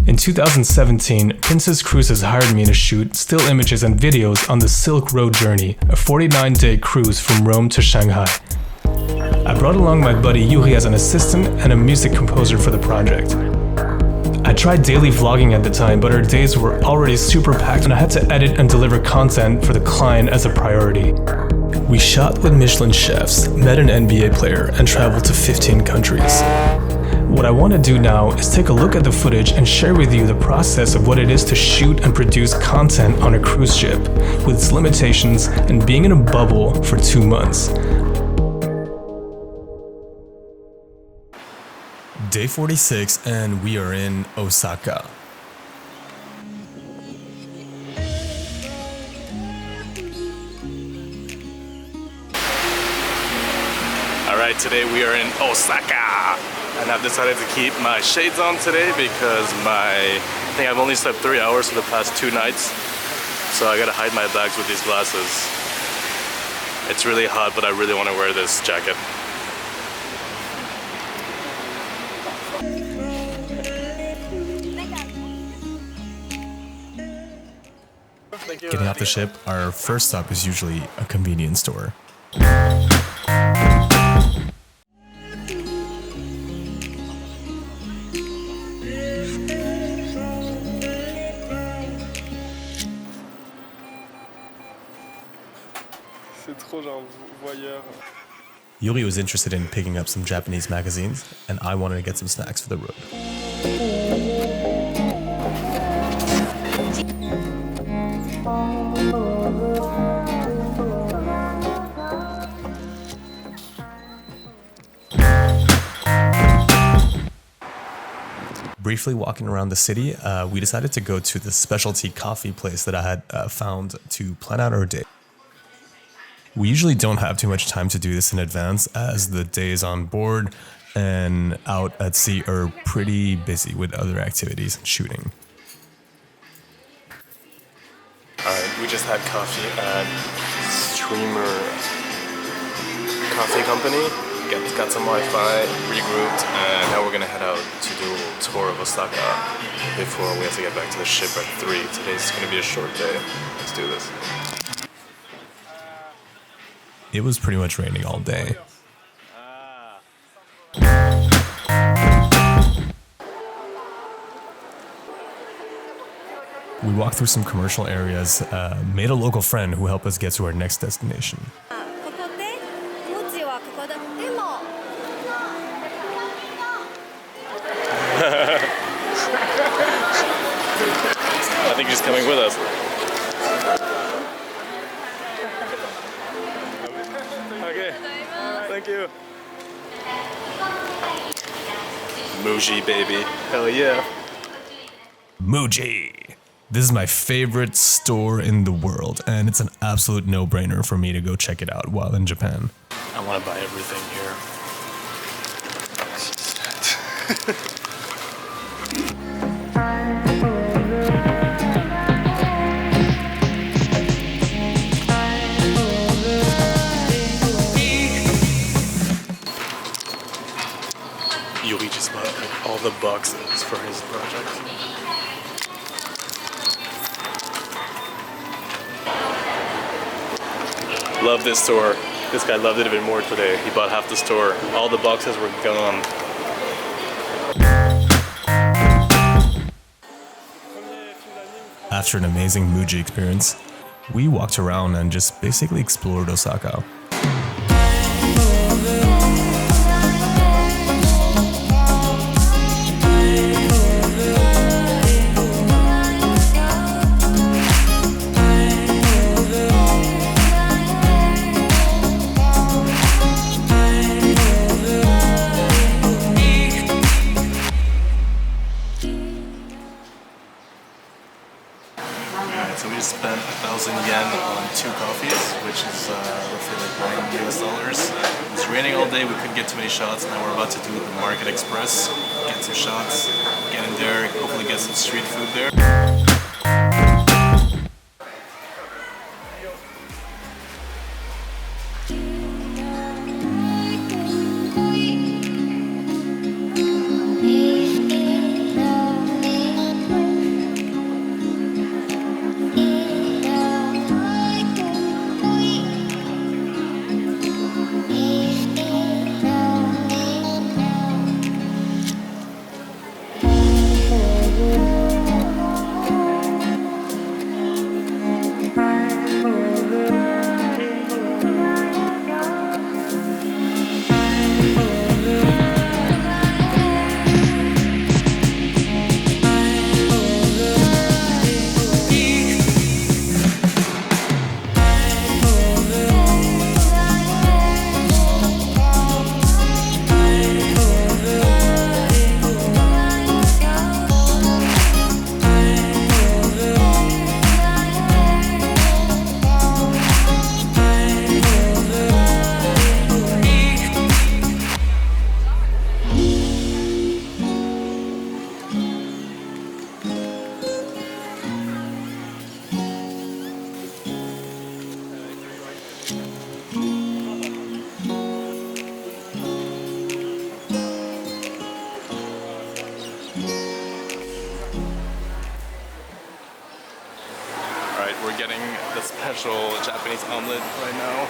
In 2017, Princess Cruises hired me to shoot still images and videos on the Silk Road journey, a 49-day cruise from Rome to Shanghai. I brought along my buddy Iouri as an assistant and a music composer for the project. I tried daily vlogging at the time, but our days were already super packed and I had to edit and deliver content for the client as a priority. We shot with Michelin chefs, met an NBA player, and traveled to 15 countries. What I want to do now is take a look at the footage and share with you the process of what it is to shoot and produce content on a cruise ship, with its limitations and being in a bubble for 2 months. Day 46 and we are in Osaka. Alright, today we are in Osaka, and I've decided to keep my shades on today because I think I've only slept 3 hours for the past 2 nights, so I gotta hide my bags with these glasses. It's really hot, but I really want to wear this jacket. Getting off the ship, our first stop is usually a convenience store. Iouri was interested in picking up some Japanese magazines, and I wanted to get some snacks for the road. Briefly walking around the city, we decided to go to the specialty coffee place that I had found to plan out our day. We usually don't have too much time to do this in advance, as the days on board and out at sea are pretty busy with other activities and shooting. Alright, we just had coffee at Streamer Coffee Company. Got some Wi-Fi, regrouped, and now we're gonna head out to do a little tour of Osaka before we have to get back to the ship at 3. Today's gonna be a short day. Let's do this. It was pretty much raining all day. We walked through some commercial areas, made a local friend who helped us get to our next destination. I think he's coming with us. Okay, thank you. Muji, baby. Hell yeah. Muji! This is my favorite store in the world, and it's an absolute no-brainer for me to go check it out while in Japan. I want to buy everything here. Iouri just bought like all the boxes for his project. Love this store. This guy loved it even more today. He bought half the store. All the boxes were gone. After an amazing Muji experience, we walked around and just basically explored Osaka. So we just spent 1,000 yen on 2 coffees, which is roughly like $9 US. It was raining all day, we couldn't get too many shots, and now we're about to do the Market Express, get some shots, get in there, hopefully get some street food there. getting the special Japanese omelet right now.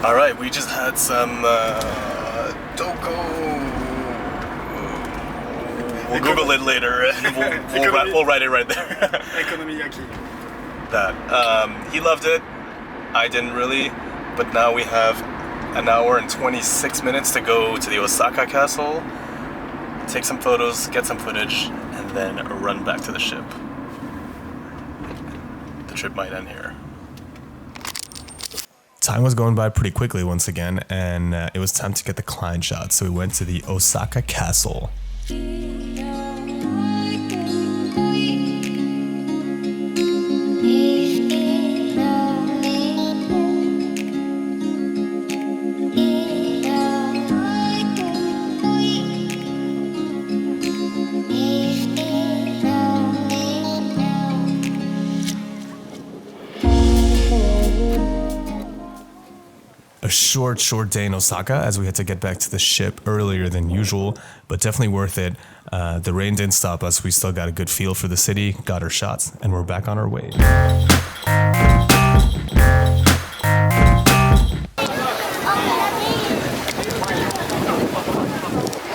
Alright, we just had some doko. We'll Google it later and we'll write it right there. That. He loved it. I didn't really. But now we have an hour and 26 minutes to go to the Osaka Castle, take some photos, get some footage, and then run back to the ship. The trip might end here. Time was going by pretty quickly once again, and it was time to get the client shot, so we went to the Osaka Castle. A short day in Osaka, as we had to get back to the ship earlier than usual, but definitely worth it. The rain didn't stop us. We still got a good feel for the city, got our shots, and we're back on our way.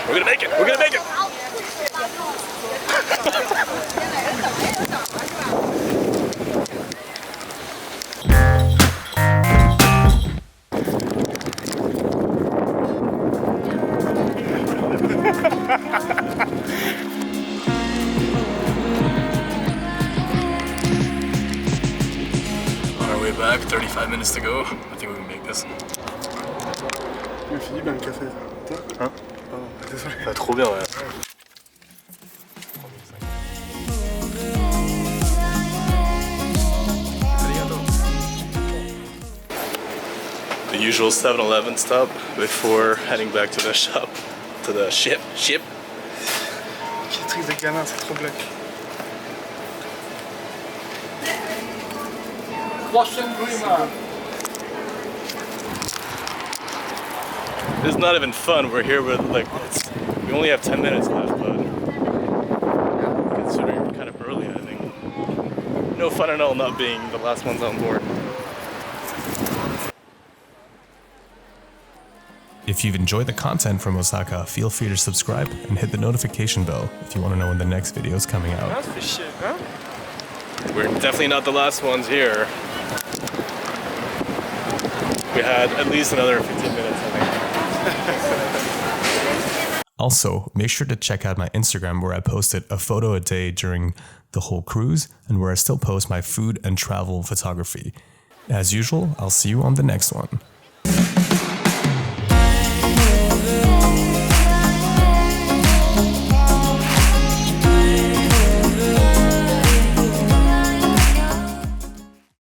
We're gonna make it! We're gonna make it! On our way back, 35 minutes to go. I think we can make this. Philippe a le café. Hein? Oh, désolé. Ah, trop bien, ouais. The usual 7-Eleven stop before heading back to the shop, to the ship. Quel truc de gamin, c'est trop black. This is not even fun. We're here with we only have 10 minutes left, but considering kind of early, I think. No fun at all not being the last ones on board. If you've enjoyed the content from Osaka, feel free to subscribe and hit the notification bell if you want to know when the next video is coming out. Ah, ça fait chier, hein? We're definitely not the last ones here. We had at least another 15 minutes, I think. Also, make sure to check out my Instagram where I posted a photo a day during the whole cruise and where I still post my food and travel photography. As usual, I'll see you on the next one.